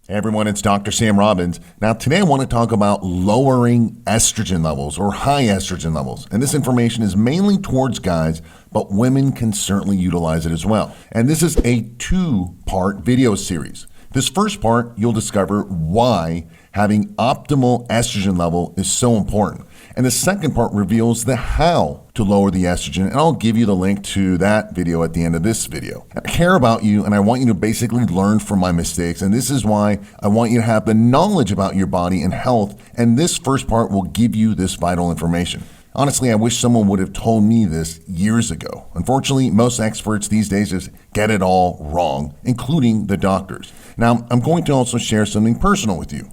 Hey everyone, it's Dr. Sam Robbins. Now today I want to talk about lowering estrogen levels or high estrogen levels. And this information is mainly towards guys, but women can certainly utilize it as well. And this is a two-part video series. This first part, you'll discover why having optimal estrogen level is so important. And the second part reveals the how to lower the estrogen, and I'll give you the link to that video at the end of this video. I care about you, and I want you to basically learn from my mistakes, and this is why I want you to have the knowledge about your body and health, and this first part will give you this vital information. Honestly, I wish someone would have told me this years ago. Unfortunately, most experts these days just get it all wrong, including the doctors. Now, I'm going to also share something personal with you.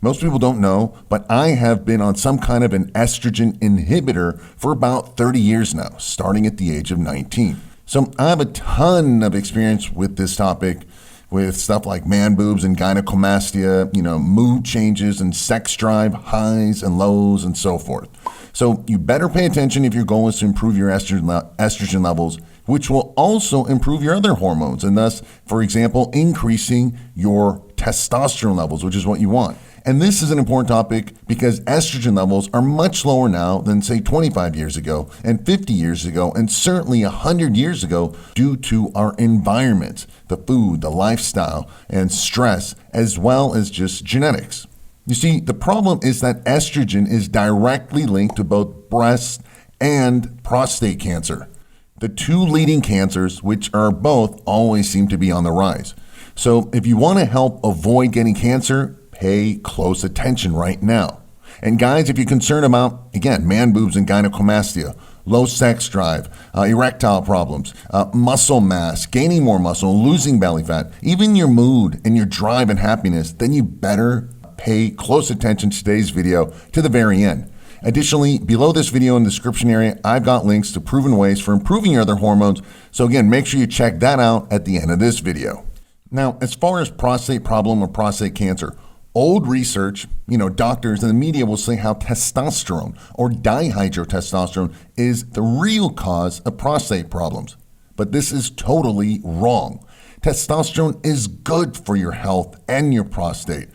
Most people don't know, but I have been on some kind of an estrogen inhibitor for about 30 years now, starting at the age of 19. So I have a ton of experience with this topic, with stuff like man boobs and gynecomastia, mood changes and sex drive, highs and lows and so forth. So you better pay attention if your goal is to improve your estrogen levels, which will also improve your other hormones and thus, for example, increasing your testosterone levels, which is what you want. And this is an important topic because estrogen levels are much lower now than, say, 25 years ago and 50 years ago and certainly 100 years ago due to our environment, the food, the lifestyle, and stress, as well as just genetics. You see, the problem is that estrogen is directly linked to both breast and prostate cancer, the two leading cancers, which are both always seem to be on the rise. So if you want to help avoid getting cancer, pay close attention right now. And guys, if you're concerned about, again, man boobs and gynecomastia, low sex drive, erectile problems, muscle mass, gaining more muscle, losing belly fat, even your mood and your drive and happiness, then you better pay close attention to today's video to the very end. Additionally, below this video in the description area, I've got links to proven ways for improving your other hormones. So again, make sure you check that out at the end of this video. Now, as far as prostate problem or prostate cancer, old research, doctors and the media will say how testosterone or dihydrotestosterone is the real cause of prostate problems. But this is totally wrong. Testosterone is good for your health and your prostate.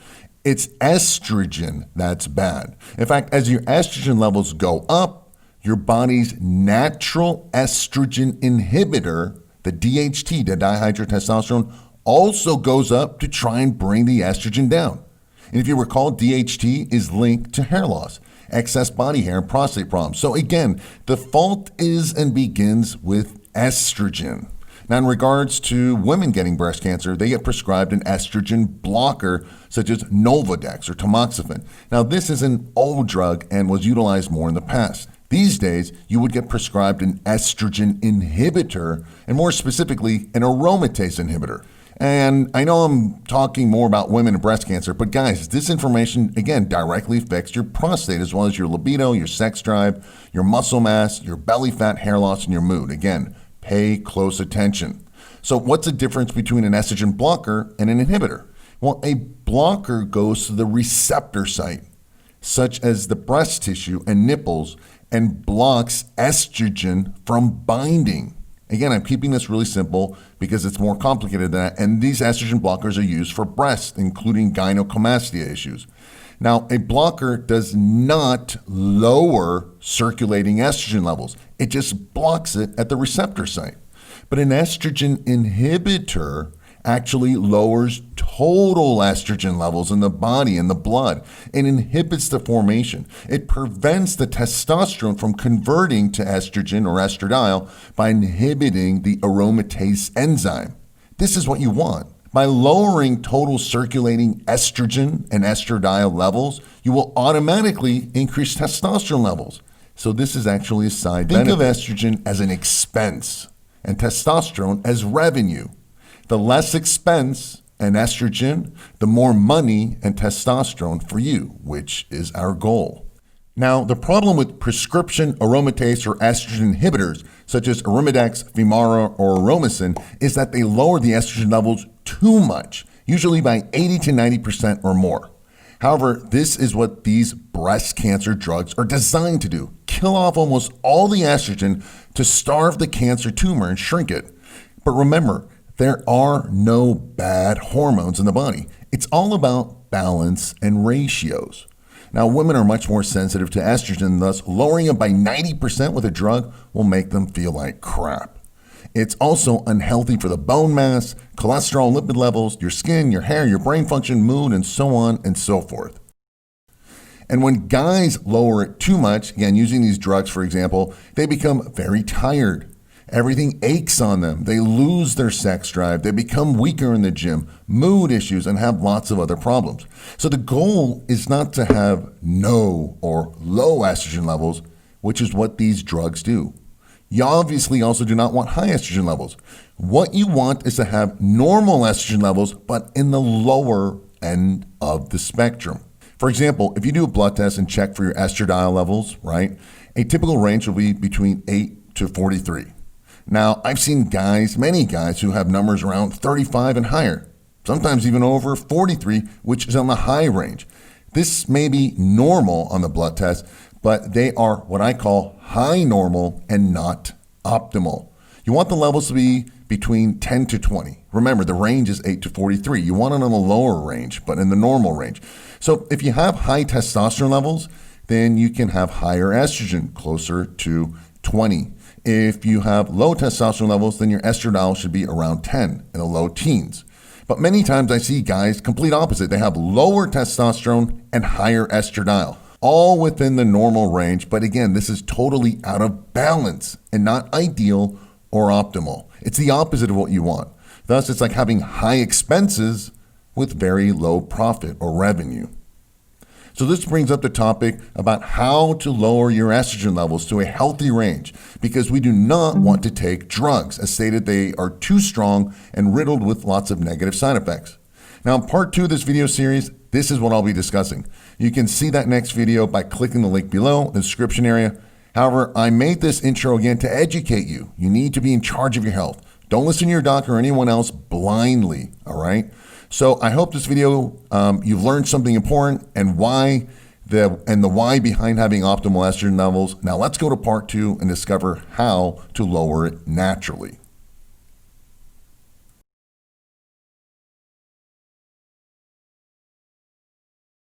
It's estrogen that's bad. In fact, as your estrogen levels go up, your body's natural estrogen inhibitor, the DHT, the dihydrotestosterone, also goes up to try and bring the estrogen down. And if you recall, DHT is linked to hair loss, excess body hair, and prostate problems. So again, the fault is and begins with estrogen. Now, in regards to women getting breast cancer, they get prescribed an estrogen blocker, such as Nolvadex or tamoxifen. Now, this is an old drug and was utilized more in the past. These days, you would get prescribed an estrogen inhibitor, and more specifically, an aromatase inhibitor. And I know I'm talking more about women and breast cancer, but guys, this information, again, directly affects your prostate as well as your libido, your sex drive, your muscle mass, your belly fat, hair loss, and your mood. Again, pay close attention. So what's the difference between an estrogen blocker and an inhibitor? Well, a blocker goes to the receptor site, such as the breast tissue and nipples, and blocks estrogen from binding. Again, I'm keeping this really simple because it's more complicated than that, and these estrogen blockers are used for breast, including gynecomastia issues. Now, a blocker does not lower circulating estrogen levels. It just blocks it at the receptor site. But an estrogen inhibitor actually lowers total estrogen levels in the body and the blood and inhibits the formation. It prevents the testosterone from converting to estrogen or estradiol by inhibiting the aromatase enzyme. This is what you want. By lowering total circulating estrogen and estradiol levels, you will automatically increase testosterone levels. So this is actually a side benefit. Think of estrogen as an expense and testosterone as revenue. The less expense and estrogen, the more money and testosterone for you, which is our goal. Now, the problem with prescription aromatase or estrogen inhibitors, such as Arimidex, Femara, or Aromasin, is that they lower the estrogen levels too much, usually by 80 to 90% or more. However, this is what these breast cancer drugs are designed to do: kill off almost all the estrogen to starve the cancer tumor and shrink it. But remember, there are no bad hormones in the body. It's all about balance and ratios. Now, women are much more sensitive to estrogen, thus lowering it by 90% with a drug will make them feel like crap. It's also unhealthy for the bone mass, cholesterol, lipid levels, your skin, your hair, your brain function, mood, and so on and so forth. And when guys lower it too much, again, using these drugs, for example, they become very tired. Everything aches on them. They lose their sex drive. They become weaker in the gym, mood issues, and have lots of other problems. So the goal is not to have no or low estrogen levels, which is what these drugs do. You obviously also do not want high estrogen levels. What you want is to have normal estrogen levels, but in the lower end of the spectrum. For example, if you do a blood test and check for your estradiol levels, right, a typical range will be between 8 to 43. Now, I've seen many guys who have numbers around 35 and higher, sometimes even over 43, which is on the high range. This may be normal on the blood test, but they are what I call high normal and not optimal. You want the levels to be between 10 to 20. Remember, the range is 8 to 43. You want it on the lower range, but in the normal range. So if you have high testosterone levels, then you can have higher estrogen, closer to 20. If you have low testosterone levels, then your estradiol should be around 10 in the low teens. But many times I see guys complete opposite. They have lower testosterone and higher estradiol, all within the normal range. But again, this is totally out of balance and not ideal or optimal. It's the opposite of what you want. Thus, it's like having high expenses with very low profit or revenue. So this brings up the topic about how to lower your estrogen levels to a healthy range, because we do not want to take drugs. As stated, they are too strong and riddled with lots of negative side effects. Now, in part 2 of this video series, this is what I'll be discussing. You can see that next video by clicking the link below in the description area. However, I made this intro again to educate you. You need to be in charge of your health. Don't listen to your doctor or anyone else blindly, all right? So I hope this video, you've learned something important and the why behind having optimal estrogen levels. Now let's go to part 2 and discover how to lower it naturally.